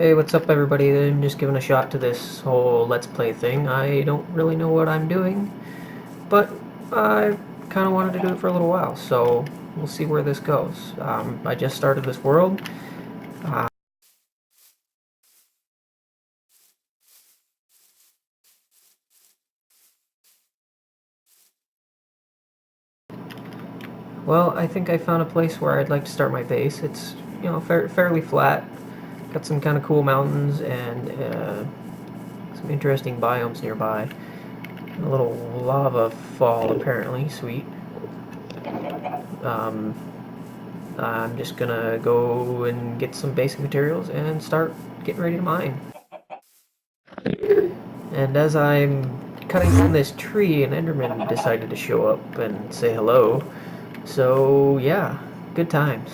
Hey, what's up everybody? I'm just giving a shot to this whole Let's Play thing. I don't really know what I'm doing, but I kind of wanted to do it for a little while, so we'll see where this goes. I just started this world. Uh, well, I think I found a place where I'd like to start my base. It's, fairly flat. Got some kind of cool mountains and some interesting biomes nearby. A little lava fall, apparently. Sweet. Um, I'm just gonna go and get some basic materials and start getting ready to mine. And as I'm cutting down this tree, an Enderman decided to show up and say hello. So yeah, good times.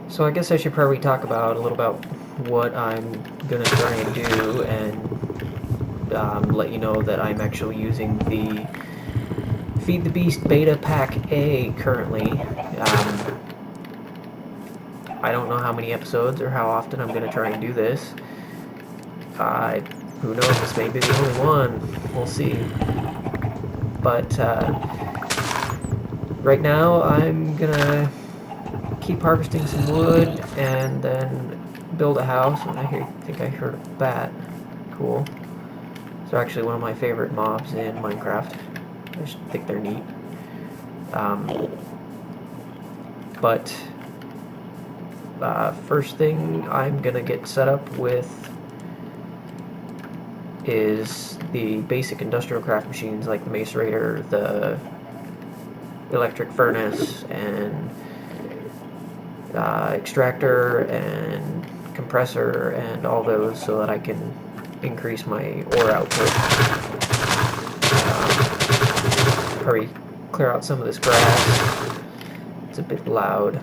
So I guess I should probably talk about a little about what I'm gonna try and do, and let you know that I'm actually using the Feed the Beast Beta Pack A currently. I don't know how many episodes or how often I'm going to try and do this. Who knows, this may be the only one. We'll see. But right now I'm going to keep harvesting some wood and then build a house. And I think I heard a bat. Cool. They're actually one of my favorite mobs in Minecraft. I just think they're neat. But first thing I'm going to get set up with is the basic industrial craft machines like the Macerator, the electric furnace, and extractor and compressor and all those, so that I can increase my ore output. Probably clear out some of this grass. It's a bit loud.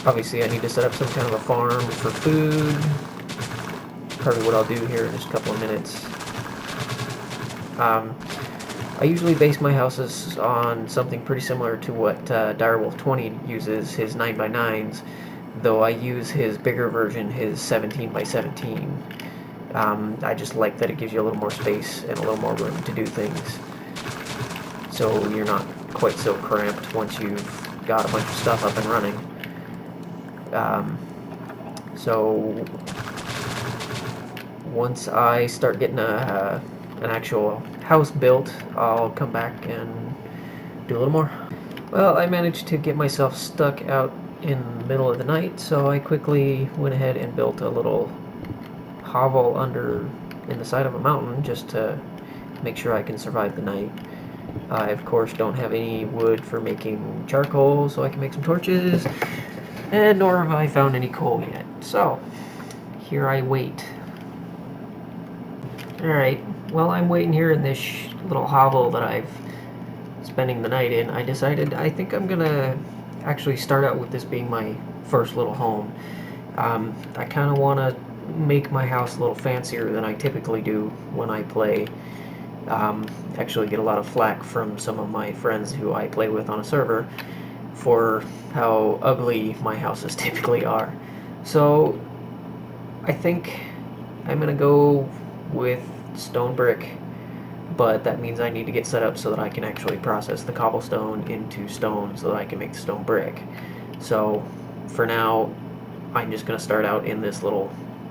Obviously I need to set up some kind of a farm for food. Probably what I'll do here in just a couple of minutes. I usually base my houses on something pretty similar to what Direwolf 20 uses, his 9x9s, though I use his bigger version, his 17x17. I just like that it gives you a little more space and a little more room to do things, so you're not quite so cramped once you've got a bunch of stuff up and running. So once I start getting an actual house built, I'll come back and do a little more. Well, I managed to get myself stuck out in the middle of the night, so I quickly went ahead and built a little hovel in the side of a mountain just to make sure I can survive the night. I, of course, don't have any wood for making charcoal, so I can make some torches, and nor have I found any coal yet. So, here I wait. Alright, while I'm waiting here in this little hovel that I've spending the night in, I decided I think I'm gonna actually start out with this being my first little home. I kind of want to make my house a little fancier than I typically do when I play. Actually get a lot of flack from some of my friends who I play with on a server for how ugly my houses typically are. So I think I'm gonna go with stone brick, but that means I need to get set up so that I can actually process the cobblestone into stone so that I can make the stone brick. So for now, I'm just gonna start out in this little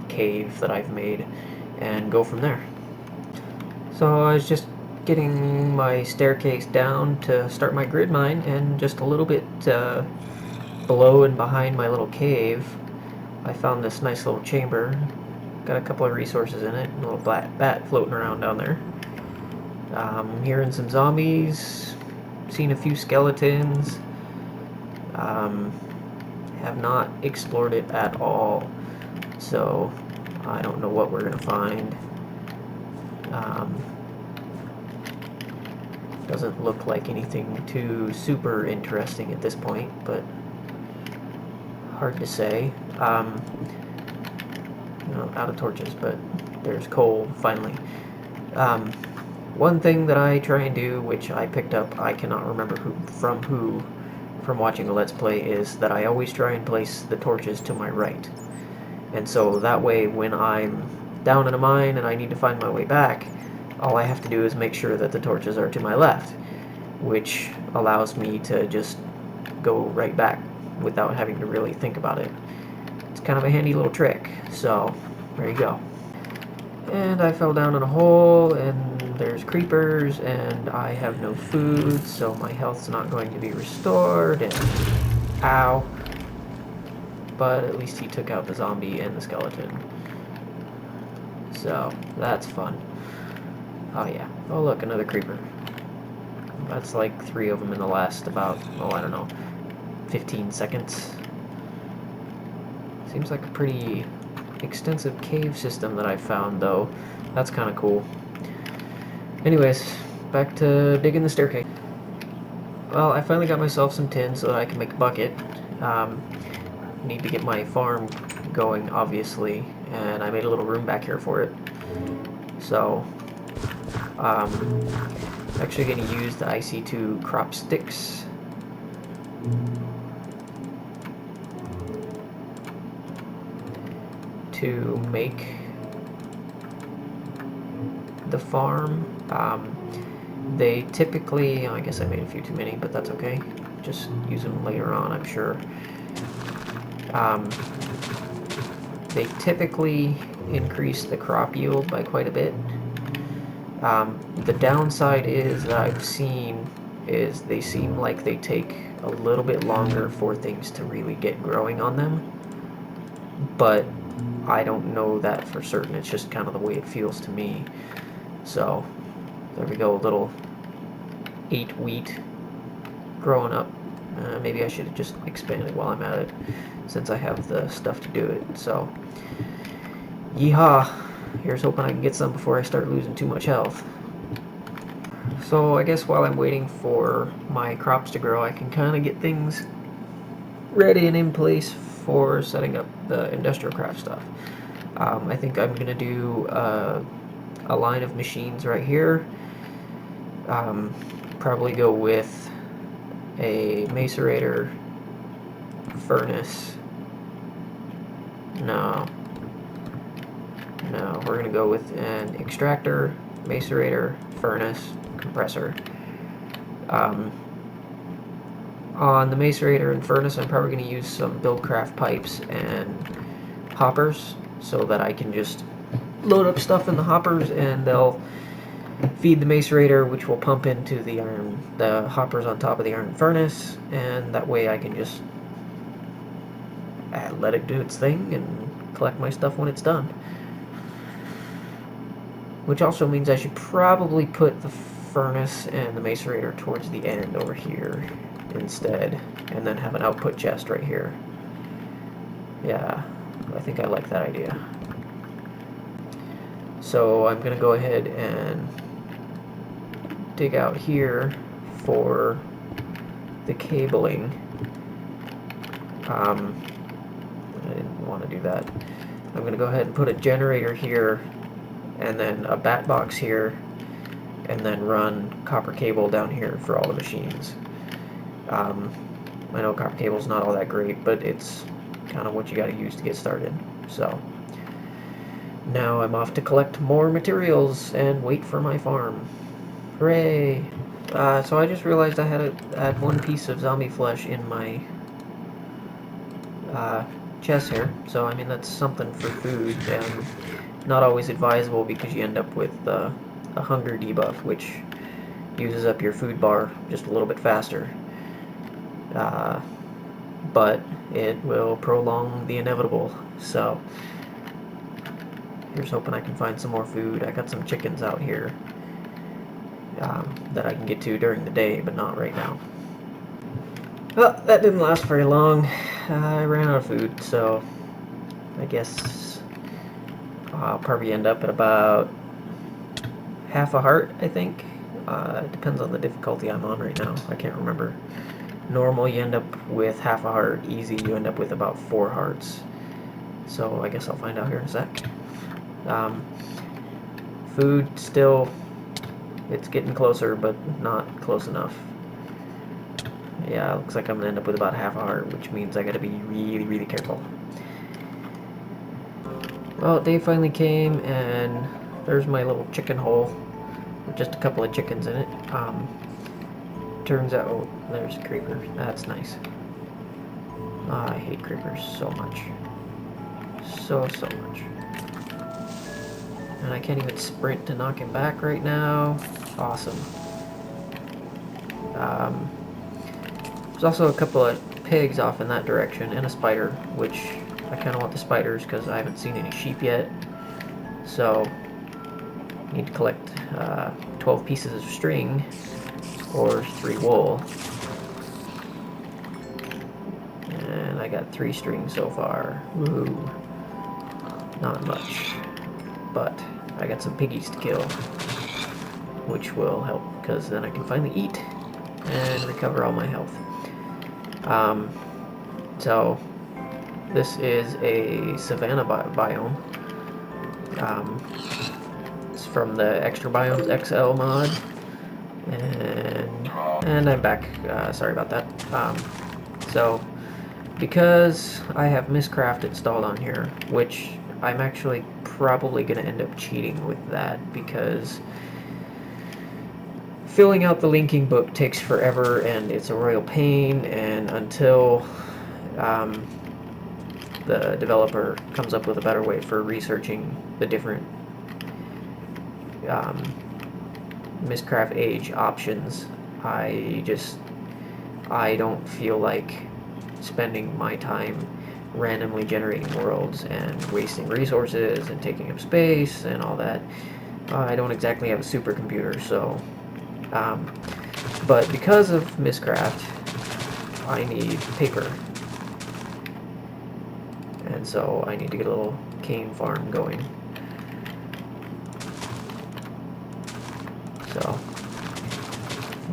cave that I've made and go from there. So I was just getting my staircase down to start my grid mine, and just a little bit below and behind my little cave, I found this nice little chamber. Got a couple of resources in it, a little black bat floating around down there. Hearing some zombies, seen a few skeletons. Have not explored it at all, so I don't know what we're gonna find. Doesn't look like anything too super interesting at this point, but hard to say. Out of torches, but there's coal finally. One thing that I try and do, which I picked up, I cannot remember from watching a Let's Play, is that I always try and place the torches to my right. And so that way, when I'm down in a mine and I need to find my way back, all I have to do is make sure that the torches are to my left, which allows me to just go right back without having to really think about it. It's kind of a handy little trick, so there you go. And I fell down in a hole, and there's creepers, and I have no food, so my health's not going to be restored, and ow. But at least he took out the zombie and the skeleton. So, that's fun. Oh yeah. Oh look, another creeper. That's like 3 of them in the last about, oh I don't know, 15 seconds. Seems like a pretty extensive cave system that I found, though. That's kind of cool. Anyways, back to digging the staircase. Well, I finally got myself some tin so that I can make a bucket. Need to get my farm going, obviously, and I made a little room back here for it. So, actually going to use the IC2 crop sticks. To make the farm. They typically, I guess I made a few too many, but that's okay. Just use them later on, I'm sure. They typically increase the crop yield by quite a bit. The downside is that I've seen is they seem like they take a little bit longer for things to really get growing on them. But I don't know that for certain. It's just kind of the way it feels to me. So, there we go, a little 8 wheat growing up. Maybe I should have just expanded while I'm at it, since I have the stuff to do it. So, yeehaw! Here's hoping I can get some before I start losing too much health. So, I guess while I'm waiting for my crops to grow, I can kind of get things ready and in place for setting up the industrial craft stuff. I think I'm going to do a line of machines right here. Probably go with a macerator, furnace. No, we're going to go with an extractor, macerator, furnace, compressor. On the macerator and furnace, I'm probably going to use some Buildcraft pipes and hoppers so that I can just load up stuff in the hoppers and they'll feed the macerator, which will pump into the hoppers on top of the iron furnace, and that way I can just let it do its thing and collect my stuff when it's done. Which also means I should probably put the furnace and the macerator towards the end over here instead, and then have an output chest right here. Yeah, I think I like that idea. So I'm going to go ahead and dig out here for the cabling. I didn't want to do that. I'm going to go ahead and put a generator here, and then a bat box here, and then run copper cable down here for all the machines. I know copper cable's not all that great, but it's kind of what you got to use to get started. So now I'm off to collect more materials and wait for my farm. Hooray! So I just realized I had to add 1 piece of zombie flesh in my chest here. So I mean, that's something for food, and not always advisable because you end up with a hunger debuff, which uses up your food bar just a little bit faster. But it will prolong the inevitable. So here's hoping I can find some more food. I got some chickens out here that I can get to during the day, but not right now. Well, that didn't last very long. I ran out of food, so I guess I'll probably end up at about half a heart, I think. It depends on the difficulty I'm on right now. I can't remember. Normal, you end up with half a heart. Easy, you end up with about 4 hearts. So I guess I'll find out here in a sec. Food still It's getting closer, but not close enough. Yeah, looks like I'm gonna end up with about half a heart, which means I gotta be really, really careful. Well, day finally came, and there's my little chicken hole with just a couple of chickens in it. Turns out there's a creeper. That's nice. I hate creepers so much. So much. And I can't even sprint to knock him back right now. Awesome. There's also a couple of pigs off in that direction, and a spider, which I kind of want the spiders because I haven't seen any sheep yet. So, I need to collect 12 pieces of string, or 3 wool. And I got 3 string so far. Woo! Not much. But I got some piggies to kill, which will help, because then I can finally eat and recover all my health. So this is a savanna biome. It's from the Extra Biomes XL mod, and I'm back. Sorry about that. So because I have Mystcraft installed on here, which I'm actually probably going to end up cheating with that, because filling out the linking book takes forever and it's a royal pain, and until the developer comes up with a better way for researching the different Mystcraft Age options, I don't feel like spending my time randomly generating worlds and wasting resources and taking up space and all that. I don't exactly have a supercomputer, so but because of Mystcraft, I need paper, and so I need to get a little cane farm going. So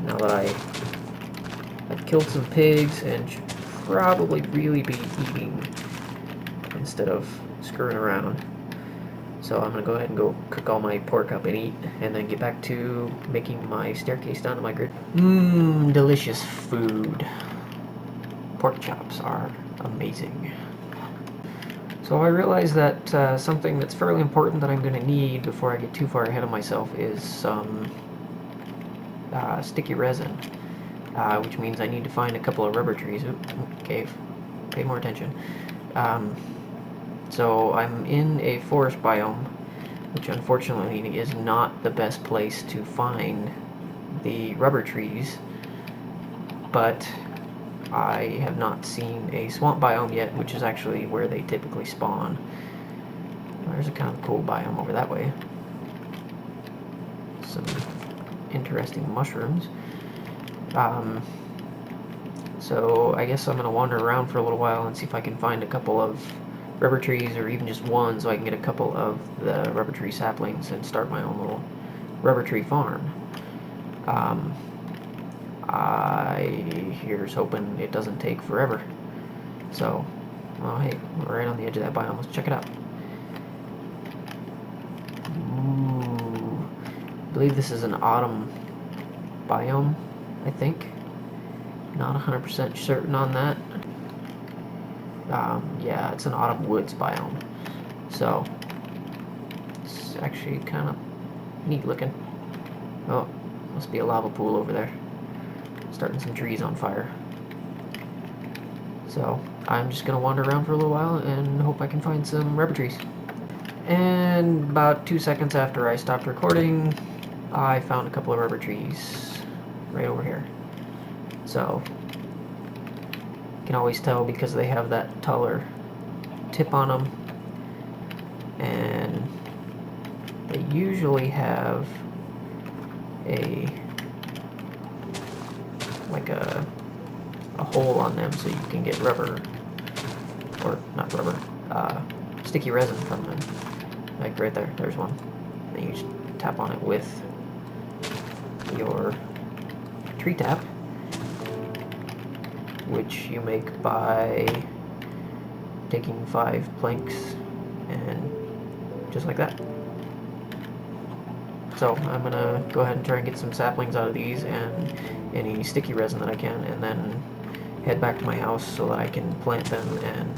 now that I've killed some pigs and should probably really be eating instead of screwing around. So I'm gonna go ahead and go cook all my pork up and eat, and then get back to making my staircase down to my grid. Delicious food. Pork chops are amazing. So I realized that something that's fairly important that I'm gonna need before I get too far ahead of myself is some sticky resin, which means I need to find a couple of rubber trees. Cave. Pay more attention. So I'm in a forest biome, which unfortunately is not the best place to find the rubber trees, but I have not seen a swamp biome yet, which is actually where they typically spawn. There's a kind of cool biome over that way. Some interesting mushrooms. So I guess I'm going to wander around for a little while and see if I can find a couple of rubber trees, or even just one, so I can get a couple of the rubber tree saplings and start my own little rubber tree farm. Here's hoping it doesn't take forever. So, oh hey, we're right on the edge of that biome. Let's check it out. Ooh, I believe this is an autumn biome, I think. Not 100% certain on that. Yeah, it's an autumn woods biome. So, it's actually kind of neat looking. Oh, must be a lava pool over there. Starting some trees on fire. So, I'm just going to wander around for a little while and hope I can find some rubber trees. And about 2 seconds after I stopped recording, I found a couple of rubber trees right over here. So, you can always tell because they have that taller tip on them, and they usually have a hole on them so you can get rubber, or not rubber, sticky resin from them. Like right there, there's one. And you just tap on it with your tree tap, which you make by taking 5 planks and just like that. So I'm gonna go ahead and try and get some saplings out of these and any sticky resin that I can, and then head back to my house so that I can plant them and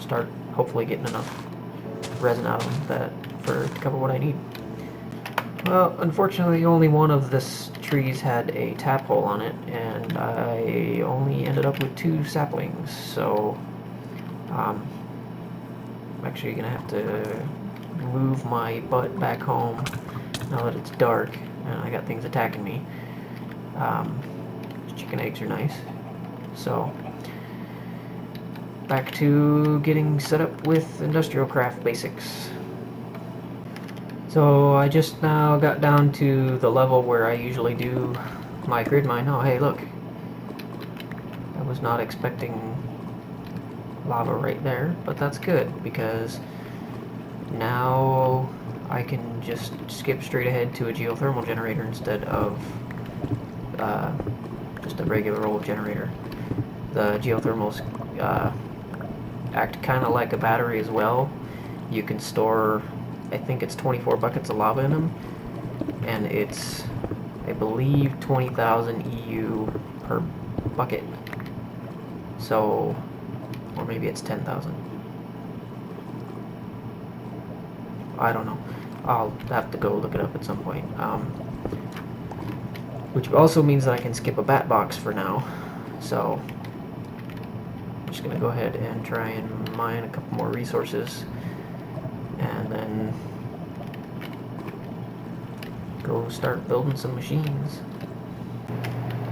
start hopefully getting enough resin out of them to cover what I need. Well, unfortunately, only one of this trees had a tap hole on it, and I only ended up with 2 saplings, so I'm actually gonna have to move my butt back home now that it's dark and I got things attacking me. Chicken eggs are nice. So, back to getting set up with industrial craft basics. So I just now got down to the level where I usually do my grid mine. Oh, hey, look. I was not expecting lava right there, but that's good because now I can just skip straight ahead to a geothermal generator instead of just a regular old generator. The geothermals act kind of like a battery as well. You can store, I think it's 24 buckets of lava in them, and it's, I believe, 20,000 EU per bucket. So, or maybe it's 10,000. I don't know. I'll have to go look it up at some point. Which also means that I can skip a bat box for now. So, I'm just going to go ahead and try and mine a couple more resources. And then go start building some machines.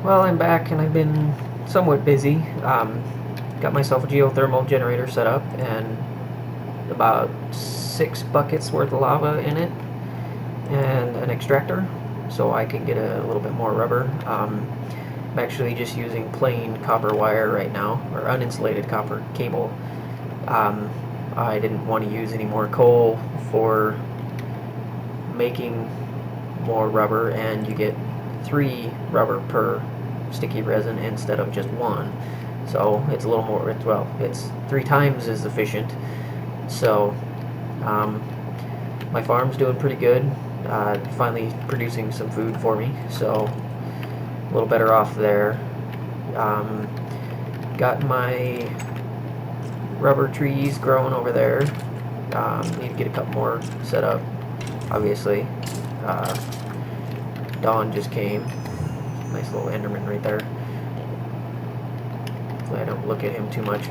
Well, I'm back and I've been somewhat busy. Got myself a geothermal generator set up and about 6 buckets worth of lava in it and an extractor so I can get a little bit more rubber. I'm actually just using plain copper wire right now, or uninsulated copper cable. I didn't want to use any more coal for making more rubber, and you get 3 rubber per sticky resin instead of just 1. So it's a little more, well, it's 3 times as efficient. So my farm's doing pretty good. Finally producing some food for me, so a little better off there. Got my rubber trees growing over there. Need to get a couple more set up, obviously. Dawn just came. Nice little Enderman right there. Hopefully I don't look at him too much.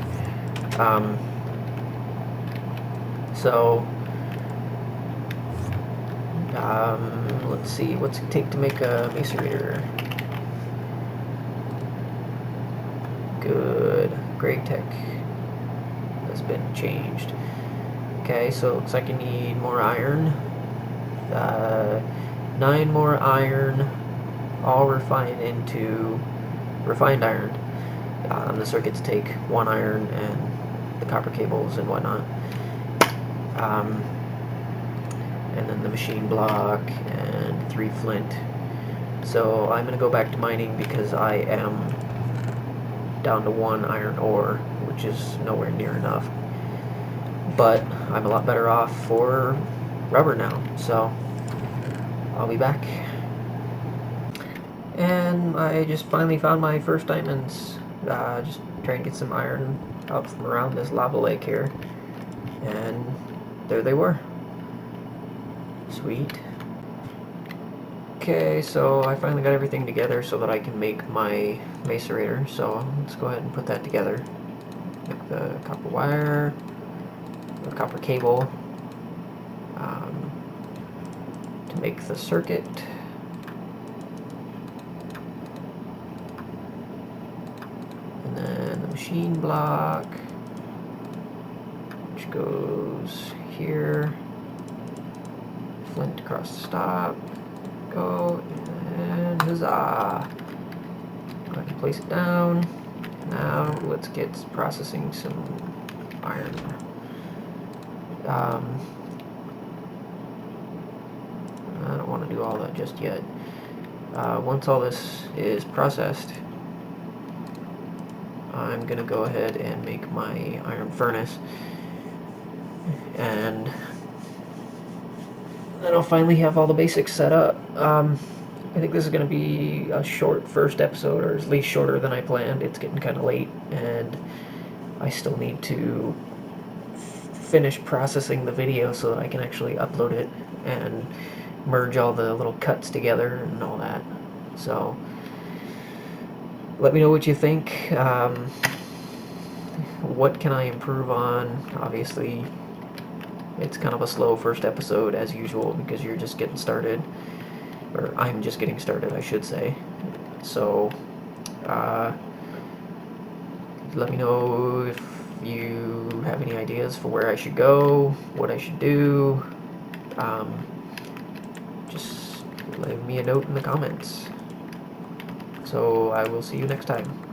Let's see, what's it take to make a macerator? Good. Greg Tech has been changed. Okay, so it looks like I need more iron. 9 more iron, all refined into refined iron. The circuits take 1 iron and the copper cables and whatnot. And then the machine block and 3 flint. So I'm going to go back to mining because I am down to 1 iron ore, which is nowhere near enough. But I'm a lot better off for rubber now, so I'll be back. And I just finally found my first diamonds. Just trying to get some iron up from around this lava lake here. And there they were. Sweet. Okay, so I finally got everything together so that I can make my macerator. So let's go ahead and put that together. Make the copper wire, the copper cable, to make the circuit. And then the machine block, which goes here. Flint across the top. Go, and huzzah! Go ahead and place it down. Now let's get processing some iron. I don't want to do all that just yet. Once all this is processed, I'm gonna go ahead and make my iron furnace, and then I'll finally have all the basics set up. I think this is going to be a short first episode, or at least shorter than I planned. It's getting kind of late, and I still need to finish processing the video so that I can actually upload it and merge all the little cuts together and all that. So let me know what you think. What can I improve on? Obviously, it's kind of a slow first episode as usual because you're just getting started, or I'm just getting started, I should say. So let me know if you have any ideas for where I should go, what I should do. Just leave me a note in the comments. So I will see you next time.